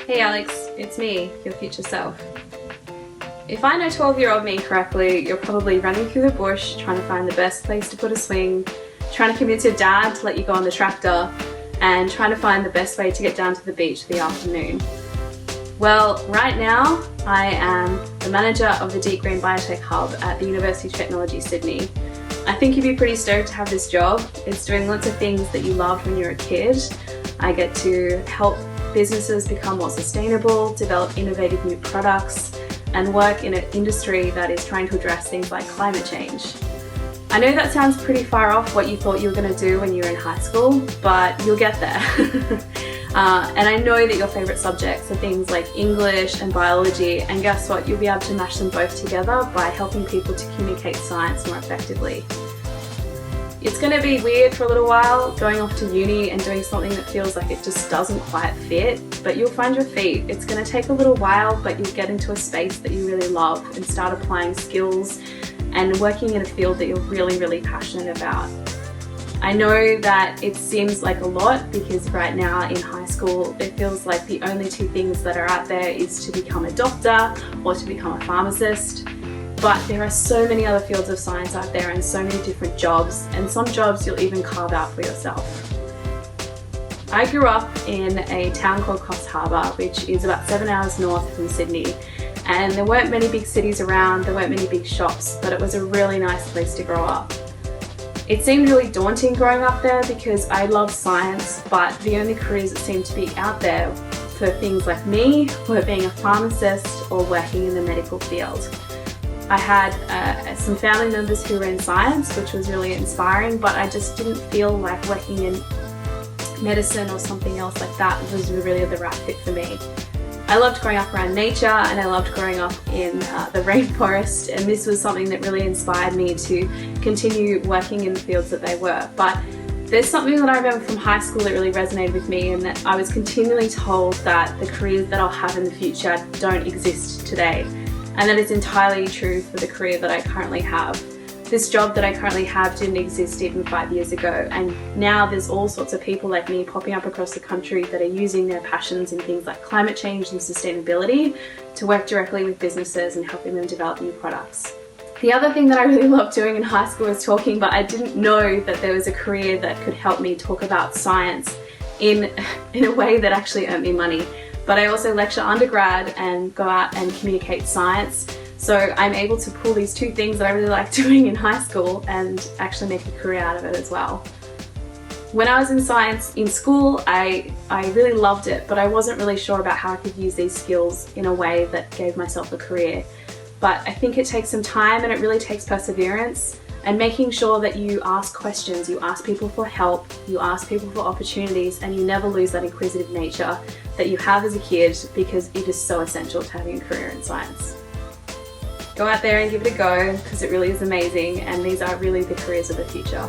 Hey Alex, it's me, your future self. If I know 12-year-old me correctly, you're probably running through the bush trying to find the best place to put a swing, trying to convince your dad to let you go on the tractor, and trying to find the best way to get down to the beach for the afternoon. Well, right now I am the manager of the Deep Green Biotech Hub at the University of Technology, Sydney. I think you'd be pretty stoked to have this job. It's doing lots of things that you loved when you were a kid. I get to help businesses become more sustainable, develop innovative new products, and work in an industry that is trying to address things like climate change. I know that sounds pretty far off what you thought you were going to do when you were in high school, but you'll get there. And I know that your favourite subjects are things like English and biology, and guess what? You'll be able to mash them both together by helping people to communicate science more effectively. It's going to be weird for a little while, going off to uni and doing something that feels like it just doesn't quite fit, but you'll find your feet. It's going to take a little while, but you'll get into a space that you really love and start applying skills and working in a field that you're really passionate about. I know that it seems like a lot because right now in high school it feels like the only two things that are out there is to become a doctor or to become a pharmacist. But there are so many other fields of science out there and so many different jobs, and some jobs you'll even carve out for yourself. I grew up in a town called Coffs Harbour, which is about 7 hours north from Sydney, and there weren't many big cities around, there weren't many big shops, but it was a really nice place to grow up. It seemed really daunting growing up there because I love science, but the only careers that seemed to be out there for things like me were being a pharmacist or working in the medical field. I had some family members who were in science, which was really inspiring, but I just didn't feel like working in medicine or something else like that was really the right fit for me. I loved growing up around nature and I loved growing up in the rainforest, and this was something that really inspired me to continue working in the fields that they were. But there's something that I remember from high school that really resonated with me, and that I was continually told that the careers that I'll have in the future don't exist today. And that is entirely true for the career that I currently have. This job that I currently have didn't exist even 5 years ago, and now there's all sorts of people like me popping up across the country that are using their passions in things like climate change and sustainability to work directly with businesses and helping them develop new products. The other thing that I really loved doing in high school was talking, but I didn't know that there was a career that could help me talk about science in a way that actually earned me money. But I also lecture undergrad and go out and communicate science. So I'm able to pull these two things that I really liked doing in high school and actually make a career out of it as well. When I was in science in school, I really loved it, but I wasn't really sure about how I could use these skills in a way that gave myself a career. But I think it takes some time and it really takes perseverance and making sure that you ask questions, you ask people for help, you ask people for opportunities, and you never lose that inquisitive nature that you have as a kid, because it is so essential to having a career in science. Go out there and give it a go, because it really is amazing, and these are really the careers of the future.